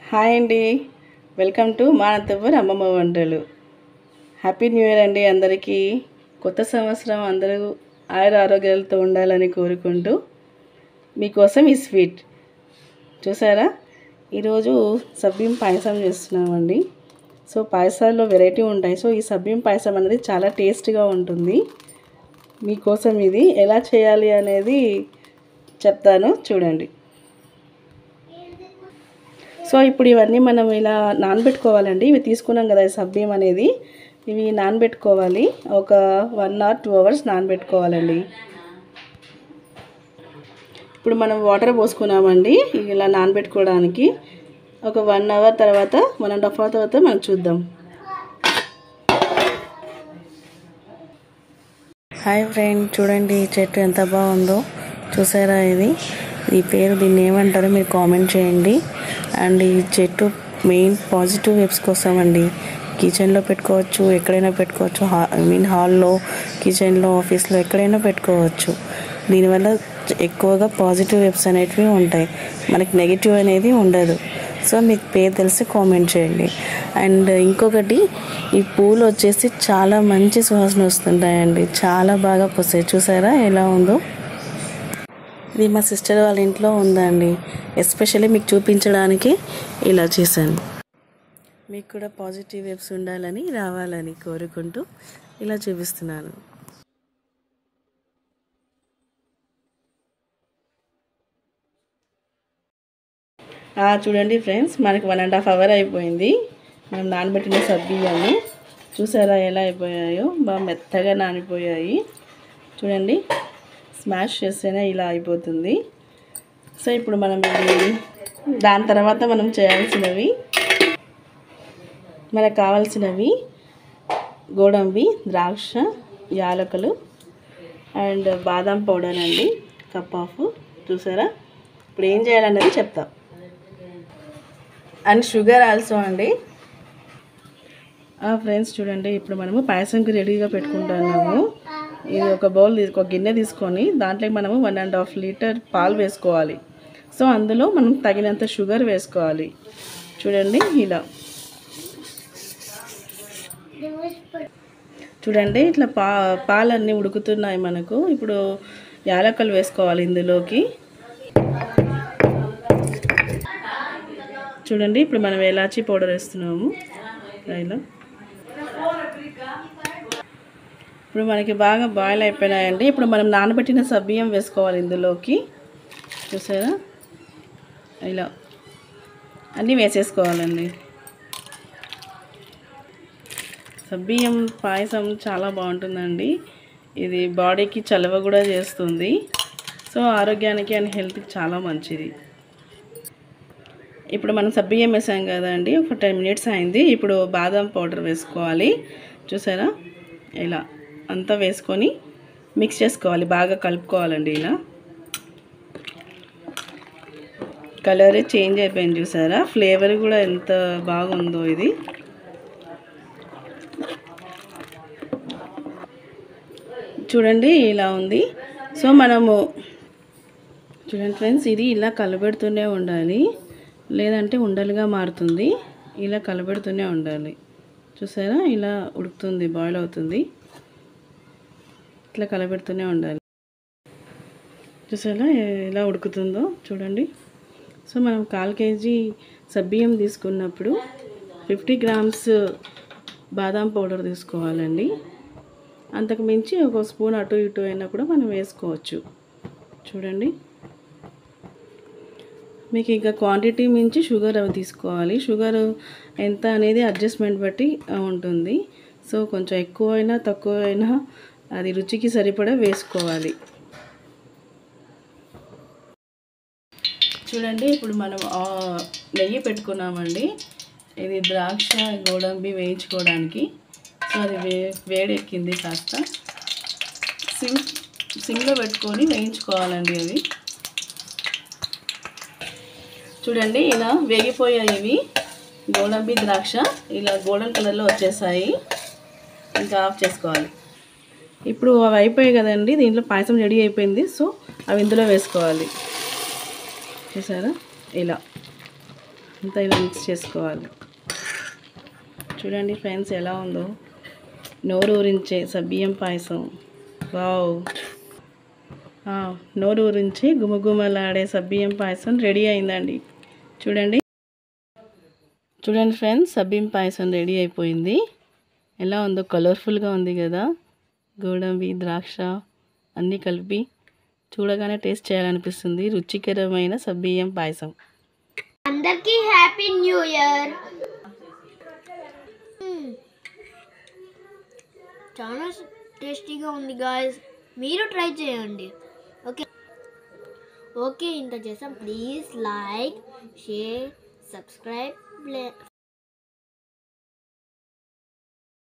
Hi అండి, welcome to మానతవ్వర్ అమ్మమ్మ వంటలు. హ్యాపీ న్యూ ఇయర్ అండి అందరికీ. కొత్త సంవత్సరం అందరూ ఆయుర ఆరోగ్యాలతో ఉండాలని కోరుకుంటూ మీకోసం ఈ స్వీట్ చూసారా. ఈరోజు సబ్బిం పాయసం చేస్తున్నామండి. సో పాయసాల్లో వెరైటీ ఉంటాయి. సో ఈ సబ్బిం పాయసం అనేది చాలా టేస్ట్గా ఉంటుంది. మీకోసం ఇది ఎలా చేయాలి అనేది చెప్తాను, చూడండి. సో ఇప్పుడు ఇవన్నీ మనం ఇలా నానబెట్టుకోవాలండి. ఇవి తీసుకున్నాం కదా, సబ్బిం అనేది, ఇవి నానబెట్టుకోవాలి. ఒక 1 or 2 hours నానబెట్టుకోవాలండి. ఇప్పుడు మనం వాటర్ పోసుకున్నామండి ఇలా నానబెట్టుకోవడానికి. ఒక 1 hour తర్వాత 1.5 hour తర్వాత మనం చూద్దాం. హాయ్ ఫ్రెండ్, చూడండి ఈ చెట్టు ఎంత బాగుందో చూసారా. ఈ పేరు దీన్ని ఏమంటారో మీరు కామెంట్ చేయండి. అండ్ ఈ చెట్టు మెయిన్ పాజిటివ్ వెబ్స్ కోసం అండి. కిచెన్లో పెట్టుకోవచ్చు, ఎక్కడైనా పెట్టుకోవచ్చు. హాల్లో, కిచెన్లో, ఆఫీస్లో ఎక్కడైనా పెట్టుకోవచ్చు. దీనివల్ల ఎక్కువగా పాజిటివ్ వెబ్స్ అనేటివి ఉంటాయి, మనకి నెగిటివ్ అనేది ఉండదు. సో మీకు పేరు తెలిసి కామెంట్ చేయండి. అండ్ ఇంకొకటి, ఈ పూలు వచ్చేసి చాలా మంచి సువాసన వస్తుంటాయండి, చాలా బాగా పూస్తాయి. చూసారా ఎలా ఉందో. ఇది మా సిస్టర్ వాళ్ళ ఇంట్లో ఉందండి. ఎస్పెషల్లీ మీకు చూపించడానికి ఇలా చేశాను. మీకు కూడా పాజిటివ్ వేవ్స్ ఉండాలని, రావాలని కోరుకుంటూ ఇలా చూపిస్తున్నాను. చూడండి ఫ్రెండ్స్, మనకి 1.5 hour అయిపోయింది. మనం నానబెట్టిన సబ్బియ్యాన్ని చూసారా ఎలా అయిపోయాయో, బాగా మెత్తగా నానిపోయాయి. చూడండి, స్మాష్ చేస్తేనే ఇలా అయిపోతుంది. సో ఇప్పుడు మనం దాని తర్వాత మనం చేయాల్సినవి, మనకు కావాల్సినవి గోడంబి, ద్రాక్ష, యాలకులు అండ్ బాదం పౌడర్ అండి, కప్ ఆఫ్. చూసారా, ఇప్పుడు ఏం చేయాలన్నది చెప్తా. అండ్ షుగర్ ఆల్సో అండి. ఫ్రెండ్స్ చూడండి, ఇప్పుడు మనము పాయసంకి రెడీగా పెట్టుకుంటున్నాము. ఇది ఒక బౌల్ ఒక గిన్నె తీసుకొని దాంట్లోకి మనము 1.5 liter పాలు వేసుకోవాలి. సో అందులో మనం తగినంత షుగర్ వేసుకోవాలి. చూడండి ఇలా. చూడండి ఇట్లా పాలన్నీ ఉడుకుతున్నాయి మనకు. ఇప్పుడు యాలకులు వేసుకోవాలి ఇందులోకి. చూడండి, ఇప్పుడు మనం ఇలాచీ పౌడర్ వేస్తున్నాము ఇలా. ఇప్పుడు మనకి బాగా బాయిల్ అయిపోయినాయండి. ఇప్పుడు మనం నానబెట్టిన సబ్బియ్యం వేసుకోవాలి ఇందులోకి. చూసారా ఇలా అన్నీ వేసేసుకోవాలండి. సబ్బియ్యం పాయసం చాలా బాగుంటుందండి. ఇది బాడీకి చలవ కూడా చేస్తుంది. సో ఆరోగ్యానికి అండ్ హెల్త్కి చాలా మంచిది. ఇప్పుడు మనం సబ్బియ్యం వేసాం కదండి, ఒక 10 minutes అయింది. ఇప్పుడు బాదం పౌడర్ వేసుకోవాలి. చూసారా ఇలా అంతా వేసుకొని మిక్స్ చేసుకోవాలి, బాగా కలుపుకోవాలండి. ఇలా కలర్ చేంజ్ అయిపోయింది చూసారా, ఫ్లేవర్ కూడా ఎంత బాగుందో ఇది. చూడండి ఇలా ఉంది. సో మనము చూడండి ఫ్రెండ్స్, ఇది ఇలా కలబెడుతూనే ఉండాలి, లేదంటే ఉండలుగా మారుతుంది. ఇలా కలబెడుతూనే ఉండాలి. చూసారా ఇలా ఉడుకుతుంది, బాయిల్ అవుతుంది. ఇట్లా కలబెడుతూనే ఉండాలి. చూసారా ఎలా ఉడుకుతుందో చూడండి. సో మనం 1/4 kg సబ్బియ్యం తీసుకున్నప్పుడు 50 grams బాదం పౌడర్ తీసుకోవాలండి. అంతకు మించి ఒక స్పూన్ అటు ఇటు అయినా కూడా మనం వేసుకోవచ్చు. చూడండి, మీకు ఇంకా క్వాంటిటీ మించి షుగర్ అవి తీసుకోవాలి. షుగర్ ఎంత అనేది అడ్జస్ట్మెంట్ బట్టి ఉంటుంది. సో కొంచెం ఎక్కువైనా తక్కువైనా అది రుచికి సరిపడా వేసుకోవాలి. చూడండి, ఇప్పుడు మనం నెయ్యి పెట్టుకున్నామండి. ఇది ద్రాక్ష, గోడంబి వేయించుకోవడానికి. సో అది వేడెక్కింది. కాస్త సిమ్లో పెట్టుకొని వేయించుకోవాలండి అది. చూడండి ఇలా వేగిపోయాయి ఇవి. గోడంబి, ద్రాక్ష ఇలా గోల్డెన్ కలర్లో వచ్చేసాయి. ఇంకా ఆఫ్ చేసుకోవాలి. ఇప్పుడు అవి అయిపోయాయి కదండి, దీంట్లో పాయసం రెడీ అయిపోయింది. సో అవి ఇందులో వేసుకోవాలి. చూసారా ఇలా అంతా ఇలా మిక్స్ చేసుకోవాలి. చూడండి ఫ్రెండ్స్ ఎలా ఉందో, నోరు ఊరించే సబ్బియ్యం పాయసం. వావ్, నోరు ఊరించి గుమగుమలాడే సబ్బియ్యం పాయసం రెడీ అయిందండి. చూడండి ఫ్రెండ్స్, సబ్బియ్యం పాయసం రెడీ అయిపోయింది. ఎలా ఉందో, కలర్ఫుల్గా ఉంది కదా. గోడంబి, ద్రాక్ష అన్నీ కలిపి చూడగానే టేస్ట్ చేయాలనిపిస్తుంది. రుచికరమైన సబ్బియ్యం పాయసం. అందరికీ హ్యాపీ న్యూ ఇయర్. చాలా టేస్టీగా ఉంది గాయ్స్, మీరు ట్రై చేయండి. ఓకే ఇంత చేసాం. Please like, share, subscribe.